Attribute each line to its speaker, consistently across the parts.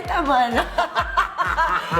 Speaker 1: despierta, mano.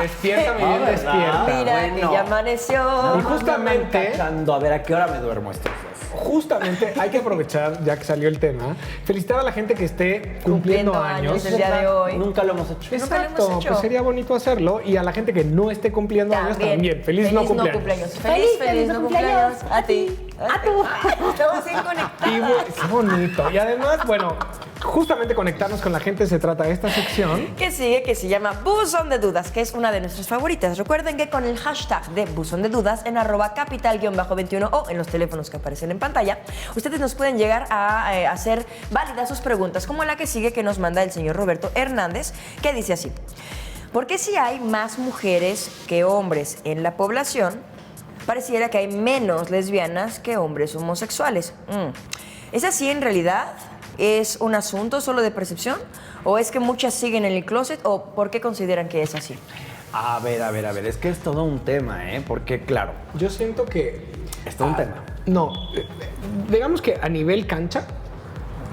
Speaker 2: Despierta, mi bien, despierta.
Speaker 1: Mira,
Speaker 3: Bueno.
Speaker 1: que ya amaneció.
Speaker 2: Y justamente-
Speaker 3: Cachando, a ver, ¿a qué hora me duermo estos días?
Speaker 2: Justamente hay que aprovechar, ya que salió el tema, felicitar a la gente que esté cumpliendo años.
Speaker 1: el día de hoy.
Speaker 3: Nunca lo hemos hecho.
Speaker 1: Nunca lo hemos
Speaker 2: Exacto,
Speaker 1: hecho.
Speaker 2: pues sería bonito hacerlo. Y a la gente que no esté cumpliendo años también. Feliz no cumpleaños.
Speaker 1: Feliz no cumpleaños. A ti. A tú. Estamos bien conectados.
Speaker 2: Y qué bonito. Y además, bueno, justamente conectarnos con la gente se trata de esta sección.
Speaker 1: Que sigue, que se llama Buzón de Dudas, que es una de nuestras favoritas. Recuerden que con el hashtag de Buzón de Dudas en @capital_21 o en los teléfonos que aparecen en pantalla, ustedes nos pueden llegar a hacer válidas sus preguntas, como la que sigue que nos manda el señor Roberto Hernández, que dice así: ¿por qué si hay más mujeres que hombres en la población, pareciera que hay menos lesbianas que hombres homosexuales? ¿Es así en realidad? ¿Es un asunto solo de percepción? ¿O es que muchas siguen en el closet? ¿O por qué consideran que es así?
Speaker 3: A ver, es que es todo un tema, ¿eh? Porque, claro,
Speaker 2: Yo siento que...
Speaker 3: es todo un tema.
Speaker 2: No, digamos que a nivel cancha,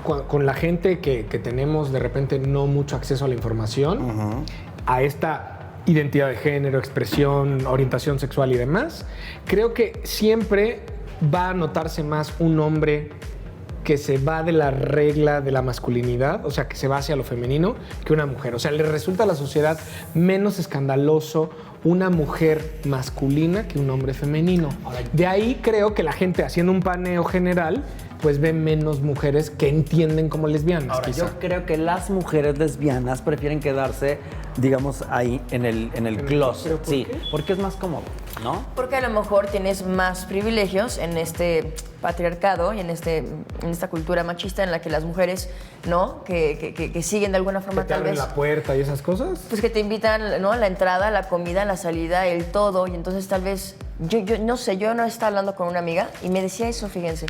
Speaker 2: con la gente que tenemos de repente no mucho acceso a la información, a esta identidad de género, expresión, orientación sexual y demás, creo que siempre va a notarse más un hombre que se va de la regla de la masculinidad, o sea, que se va hacia lo femenino, que una mujer. O sea, le resulta a la sociedad menos escandaloso una mujer masculina que un hombre femenino. De ahí creo que la gente, haciendo un paneo general, pues ve menos mujeres que entienden como lesbianas.
Speaker 3: Ahora,
Speaker 2: quizá.
Speaker 3: yo creo que las mujeres lesbianas prefieren quedarse, digamos, ahí en el closet.
Speaker 2: ¿Pero por
Speaker 3: Sí,
Speaker 2: qué?
Speaker 3: porque es más cómodo, ¿no?
Speaker 1: Porque a lo mejor tienes más privilegios en este patriarcado y en esta cultura machista en la que las mujeres, ¿no? Que siguen de alguna forma
Speaker 2: que te
Speaker 1: tal
Speaker 2: abren
Speaker 1: vez...
Speaker 2: la puerta y esas cosas.
Speaker 1: Pues que te invitan, ¿no? La entrada, la comida, la salida, el todo. Y entonces tal vez, yo no sé, yo no estaba hablando con una amiga y me decía eso, fíjense.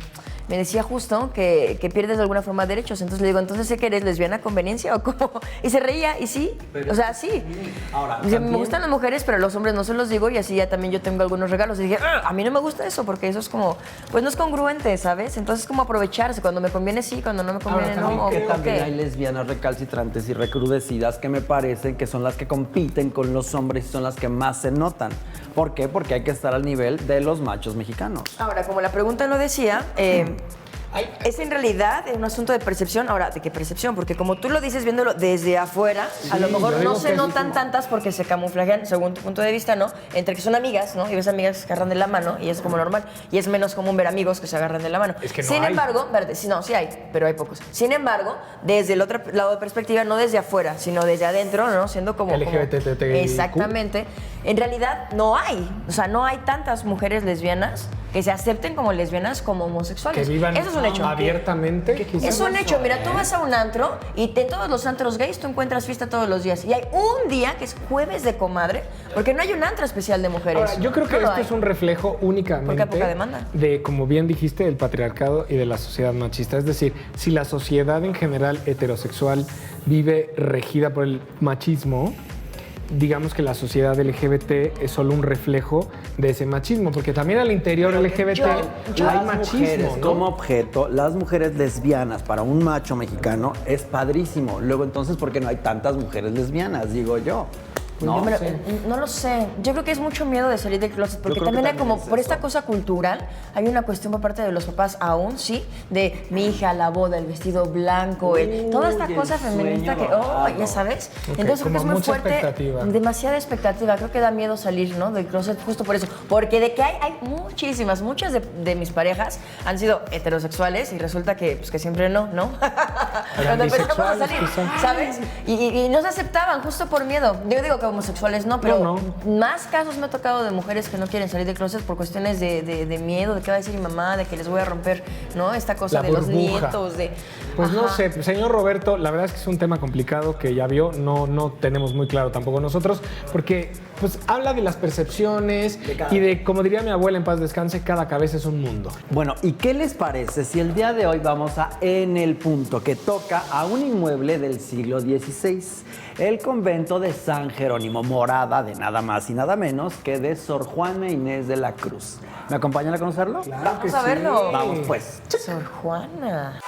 Speaker 1: Me decía justo que pierdes de alguna forma derechos. Entonces le digo, ¿entonces sé que eres lesbiana a conveniencia o cómo? Y se reía, y sí.
Speaker 3: Pero
Speaker 1: o sea, sí.
Speaker 3: Ahora,
Speaker 1: Dice, me
Speaker 3: también-
Speaker 1: gustan las mujeres, pero a los hombres no se los digo y así ya también yo tengo algunos regalos. Y dije, a mí no me gusta eso porque eso es como, pues no es congruente, ¿sabes? Entonces es como aprovecharse. Cuando me conviene sí, cuando no me conviene
Speaker 2: también
Speaker 1: no.
Speaker 3: Que
Speaker 1: ¿o
Speaker 3: también
Speaker 1: qué?
Speaker 3: hay lesbianas recalcitrantes y recrudecidas que me parecen que son las que compiten con los hombres y son las que más se notan. ¿Por qué? Porque hay que estar al nivel de los machos mexicanos.
Speaker 1: Ahora, como la pregunta lo decía, es en realidad un asunto de percepción. Ahora, ¿de qué percepción? Porque como tú lo dices viéndolo desde afuera, a lo
Speaker 2: yo
Speaker 1: mejor
Speaker 2: digo
Speaker 1: no se
Speaker 2: que
Speaker 1: notan tantas porque se camuflajean, según tu punto de vista, ¿no? Entre que son amigas, ¿no? Y ves amigas que se agarran de la mano y es como normal. Y es menos común ver amigos que se agarran de la mano.
Speaker 2: Es que no
Speaker 1: Sin
Speaker 2: hay.
Speaker 1: embargo, verde, sí, no, sí hay, pero hay pocos. Sin embargo, desde el otro lado de perspectiva, no desde afuera, sino desde adentro, ¿no? Siendo como...
Speaker 2: LGBTTIQ.
Speaker 1: Exactamente. En realidad no hay. O sea, no hay tantas mujeres lesbianas que se acepten como lesbianas como homosexuales.
Speaker 2: Que vivan
Speaker 1: Eso es un hecho.
Speaker 2: abiertamente. quizá.
Speaker 1: Es un hecho. Mira, tú vas a un antro y en todos los antros gays tú encuentras fiesta todos los días. Y hay un día que es jueves de comadre, porque no hay un antro especial de mujeres.
Speaker 2: Ahora, yo creo que
Speaker 1: No lo
Speaker 2: esto
Speaker 1: hay.
Speaker 2: es un reflejo únicamente
Speaker 1: Porque hay poca demanda.
Speaker 2: de, como bien dijiste, del patriarcado y de la sociedad machista. Es decir, si la sociedad en general heterosexual vive regida por el machismo, digamos que la sociedad LGBT es solo un reflejo de ese machismo, porque también al interior LGBT hay
Speaker 3: Las
Speaker 2: machismo,
Speaker 3: mujeres,
Speaker 2: ¿no?
Speaker 3: como objeto, las mujeres lesbianas para un macho mexicano es padrísimo. Luego, entonces, ¿por qué no hay tantas mujeres lesbianas? Digo yo. No,
Speaker 1: No lo sé. Yo creo que es mucho miedo de salir del closet, porque
Speaker 3: creo que
Speaker 1: también hay
Speaker 3: también
Speaker 1: como,
Speaker 3: es
Speaker 1: por
Speaker 3: eso.
Speaker 1: esta cosa cultural, hay una cuestión por parte de los papás aún, sí, de mi hija, la boda, el vestido blanco, toda esta
Speaker 3: el
Speaker 1: cosa feminista que,
Speaker 3: sueño dorado.
Speaker 1: ya sabes.
Speaker 2: Ok,
Speaker 1: Entonces creo
Speaker 2: como
Speaker 1: que es muy
Speaker 2: mucha
Speaker 1: fuerte,
Speaker 2: expectativa.
Speaker 1: demasiada expectativa. Creo que da miedo salir, ¿no? Del closet justo por eso. Porque de que hay muchísimas, muchas de mis parejas han sido heterosexuales y resulta que, pues, que siempre no, ¿no? Cuando empezamos a
Speaker 2: bisexuales,
Speaker 1: salir,
Speaker 2: quizá.
Speaker 1: ¿sabes? Y no se aceptaban justo por miedo. Yo digo que homosexuales no, pero
Speaker 2: No.
Speaker 1: más casos me ha tocado de mujeres que no quieren salir del closet por cuestiones de miedo, de qué va a decir mi mamá, de que les voy a romper, ¿no? Esta cosa
Speaker 2: La
Speaker 1: de los
Speaker 2: burbuja.
Speaker 1: nietos, de...
Speaker 2: Pues no
Speaker 1: Ajá.
Speaker 2: sé, señor Roberto, la verdad es que es un tema complicado que ya vio, no tenemos muy claro tampoco nosotros, porque pues habla de las percepciones y de, como diría mi abuela en paz descanse, cada cabeza es un mundo.
Speaker 3: Bueno, ¿y qué les parece si el día de hoy vamos a En el Punto, que toca a un inmueble del siglo XVI, el convento de San Jerónimo, morada de nada más y nada menos que de Sor Juana Inés de la Cruz? ¿Me acompañan a conocerlo?
Speaker 1: Vamos a verlo.
Speaker 3: Vamos pues.
Speaker 1: Sor Juana.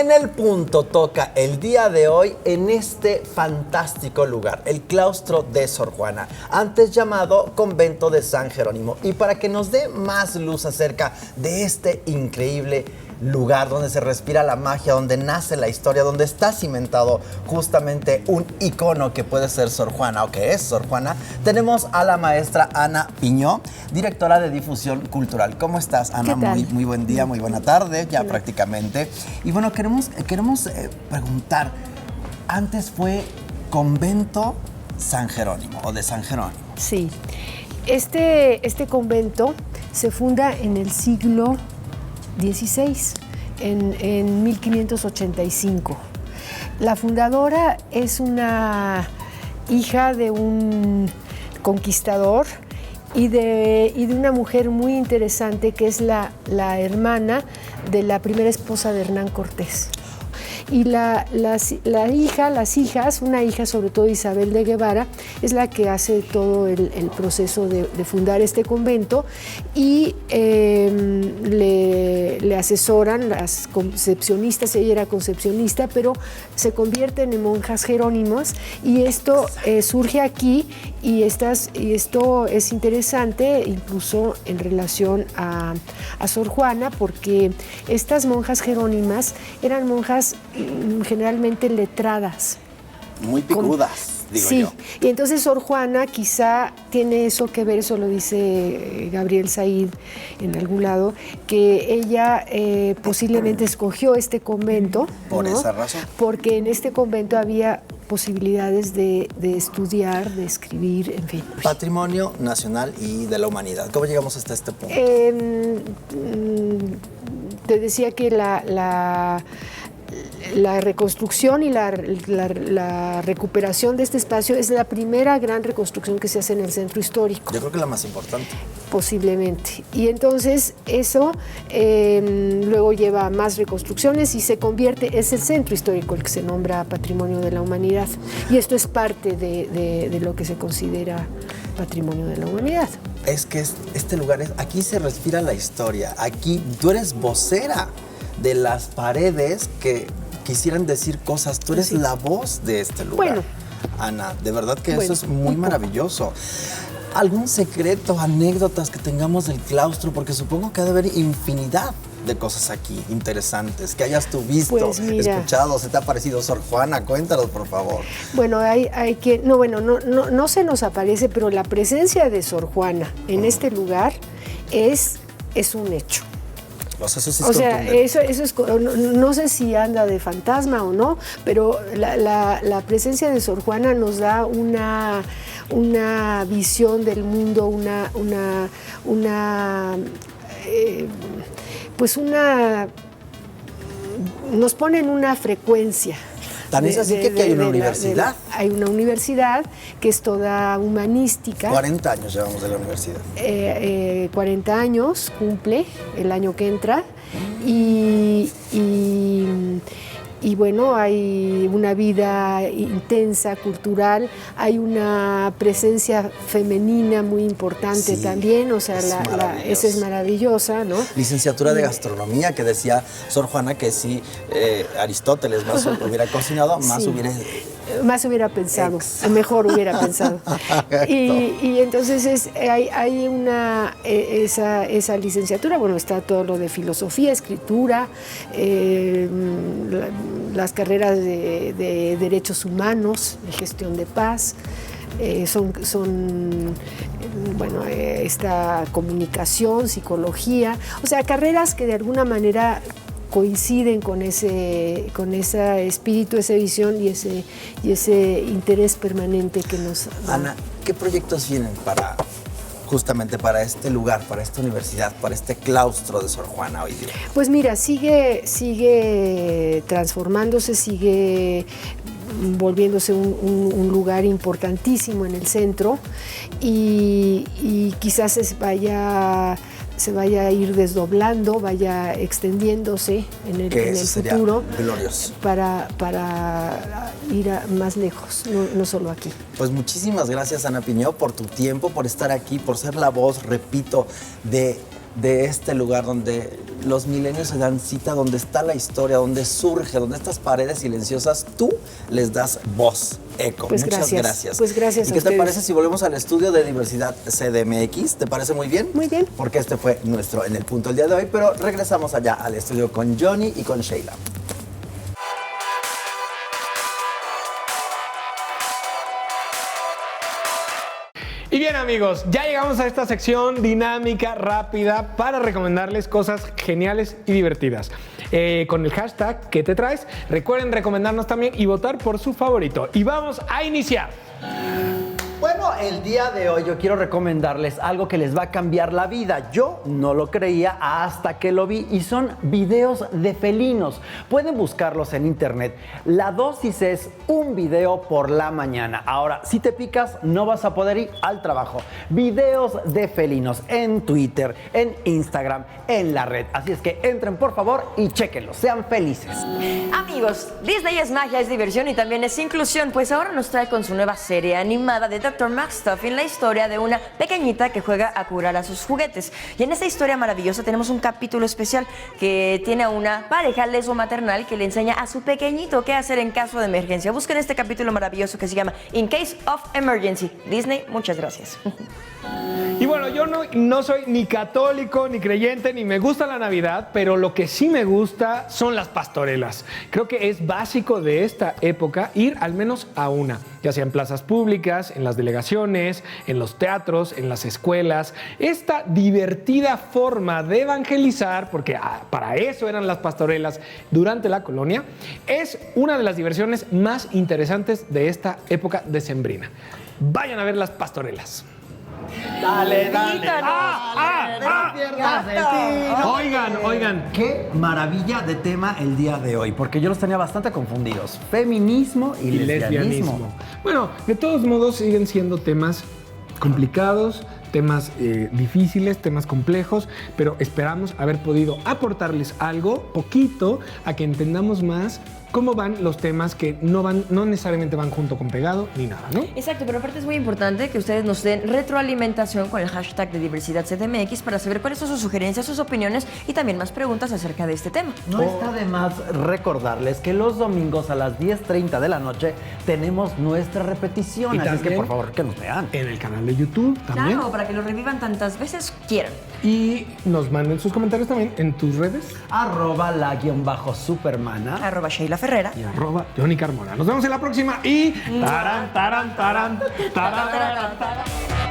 Speaker 3: En el punto toca el día de hoy en este fantástico lugar, el claustro de Sor Juana, antes llamado Convento de San Jerónimo. Y para que nos dé más luz acerca de este increíble lugar donde se respira la magia, donde nace la historia, donde está cimentado justamente un icono que puede ser Sor Juana o que es Sor Juana, tenemos a la maestra Ana Piñó, directora de difusión cultural. ¿Cómo estás, Ana? Muy buen día, muy buena tarde, ya prácticamente. Y bueno, queremos preguntar, antes fue Convento San Jerónimo o de San Jerónimo.
Speaker 4: Sí, este convento se funda en el siglo XVI, en 1585. La fundadora es una hija de un conquistador y de una mujer muy interesante que es la hermana de la primera esposa de Hernán Cortés. Y las hijas, una hija sobre todo Isabel de Guevara, es la que hace todo el proceso de fundar este convento y le asesoran las concepcionistas. Ella era concepcionista, pero se convierten en monjas jerónimas y esto surge aquí y esto es interesante incluso en relación a Sor Juana, porque estas monjas jerónimas eran monjas generalmente letradas.
Speaker 3: Muy picudas, digo
Speaker 4: sí,
Speaker 3: yo.
Speaker 4: Y entonces Sor Juana quizá tiene eso que ver, eso lo dice Gabriel Said en algún lado, que ella posiblemente escogió este convento.
Speaker 3: Por
Speaker 4: ¿no?
Speaker 3: esa razón.
Speaker 4: Porque en este convento había posibilidades de estudiar, de escribir, en fin.
Speaker 3: Patrimonio nacional y de la humanidad. ¿Cómo llegamos hasta este punto?
Speaker 4: Te decía que la reconstrucción y la recuperación de este espacio es la primera gran reconstrucción que se hace en el centro histórico.
Speaker 3: Yo creo que la más importante.
Speaker 4: Posiblemente. Y entonces eso luego lleva a más reconstrucciones y se convierte, es el centro histórico el que se nombra Patrimonio de la Humanidad. Y esto es parte de lo que se considera Patrimonio de la Humanidad.
Speaker 3: Es que este lugar, aquí se respira la historia. Aquí tú eres vocera de las paredes que quisieran decir cosas. Tú eres la voz de este lugar.
Speaker 4: Bueno.
Speaker 3: Ana, de verdad que eso es muy maravilloso. ¿Algún secreto, anécdotas que tengamos del claustro? Porque supongo que ha de haber infinidad de cosas aquí interesantes que hayas tú visto,
Speaker 4: pues mira,
Speaker 3: escuchado. ¿Se te ha parecido Sor Juana? Cuéntanos, por favor.
Speaker 4: Bueno, hay que no se nos aparece, pero la presencia de Sor Juana en este lugar es un hecho.
Speaker 3: O sea, eso sí
Speaker 4: o sea, eso es, no sé si anda de fantasma o no, pero la presencia de Sor Juana nos da una visión del mundo, nos pone en una frecuencia.
Speaker 3: Tan es así que hay una universidad.
Speaker 4: Hay una universidad que es toda humanística.
Speaker 3: 40 años llevamos de la universidad.
Speaker 4: 40 años cumple el año que entra y bueno, hay una vida intensa, cultural, hay una presencia femenina muy importante también, o sea, esa es maravillosa, ¿no?
Speaker 3: Licenciatura de gastronomía, que decía Sor Juana que si Aristóteles más hubiera cocinado, más hubiera
Speaker 4: pensado, mejor hubiera pensado. Y entonces hay esa licenciatura, bueno, está todo lo de filosofía, escritura, las carreras de derechos humanos, de gestión de paz, esta comunicación, psicología, o sea, carreras que de alguna manera coinciden con ese espíritu, esa visión y ese interés permanente que nos da.
Speaker 3: Ana, ¿qué proyectos vienen justamente para este lugar, para esta universidad, para este claustro de Sor Juana hoy día?
Speaker 4: Pues mira, sigue transformándose, sigue volviéndose un lugar importantísimo en el centro y quizás se vaya a ir desdoblando, vaya extendiéndose en el futuro.
Speaker 3: Glorioso.
Speaker 4: Para ir más lejos, no solo aquí.
Speaker 3: Pues muchísimas gracias, Ana Piñó, por tu tiempo, por estar aquí, por ser la voz, repito, de
Speaker 5: de este lugar donde los milenios se dan cita, donde está la historia, donde surge, donde estas paredes silenciosas, tú les das voz, eco.
Speaker 4: Pues
Speaker 5: Muchas
Speaker 4: gracias.
Speaker 5: gracias.
Speaker 4: Pues gracias
Speaker 5: ¿Y
Speaker 4: a
Speaker 5: qué te
Speaker 4: ustedes.
Speaker 5: parece si volvemos al estudio de diversidad CDMX? ¿Te parece muy bien?
Speaker 4: Muy bien.
Speaker 5: Porque este fue nuestro En el Punto el día de hoy, pero regresamos allá al estudio con Johnny y con Sheila.
Speaker 2: Y bien, amigos, ya llegamos a esta sección dinámica, rápida, para recomendarles cosas geniales y divertidas. Con el hashtag ¿Qué te traes? Recuerden recomendarnos también y votar por su favorito. Y vamos a iniciar.
Speaker 3: Bueno, el día de hoy yo quiero recomendarles algo que les va a cambiar la vida. Yo no lo creía hasta que lo vi y son videos de felinos. Pueden buscarlos en internet. La dosis es un video por la mañana. Ahora, si te picas, no vas a poder ir al trabajo. Videos de felinos en Twitter, en Instagram, en la red. Así es que entren por favor y chéquenlos. Sean felices.
Speaker 1: Amigos, Disney es magia, es diversión y también es inclusión, pues ahora nos trae con su nueva serie animada de Dr. McStuffin la historia de una pequeñita que juega a curar a sus juguetes. Y en esta historia maravillosa tenemos un capítulo especial que tiene a una pareja leso-maternal que le enseña a su pequeñito qué hacer en caso de emergencia. Busquen este capítulo maravilloso que se llama In Case of Emergency. Disney, muchas gracias.
Speaker 2: Y bueno, yo no soy ni católico, ni creyente, ni me gusta la Navidad, pero lo que sí me gusta son las pastorelas. Creo que es básico de esta época ir al menos a una, ya sea en plazas públicas, en las delegaciones, en los teatros, en las escuelas. Esta divertida forma de evangelizar, porque para eso eran las pastorelas durante la colonia, es una de las diversiones más interesantes de esta época decembrina. Vayan a ver las pastorelas.
Speaker 3: Dale,
Speaker 2: Oigan.
Speaker 3: Qué maravilla de tema el día de hoy, porque yo los tenía bastante confundidos. Feminismo y lesbianismo.
Speaker 2: Bueno, de todos modos siguen siendo temas complicados, temas difíciles, temas complejos, pero esperamos haber podido aportarles algo, poquito, a que entendamos más cómo van los temas que no necesariamente van junto con pegado ni nada, ¿no?
Speaker 1: Exacto, pero aparte es muy importante que ustedes nos den retroalimentación con el hashtag de diversidad CDMX para saber cuáles son sus sugerencias, sus opiniones y también más preguntas acerca de este tema.
Speaker 3: No está de más recordarles que los domingos a las 10:30 de la noche tenemos nuestra repetición,
Speaker 2: Y
Speaker 3: así es que
Speaker 2: también
Speaker 3: por favor que nos vean.
Speaker 2: En el canal de YouTube también.
Speaker 1: Claro, para que lo revivan tantas veces quieran.
Speaker 2: Y nos manden sus comentarios también en tus redes.
Speaker 3: @la_supermana.
Speaker 1: @Sheila Ferrera.
Speaker 2: Y @Johnny Carmona. Nos vemos en la próxima y... ¡Tarán, tarán, tarán! ¡Tarán, tarán, tarán!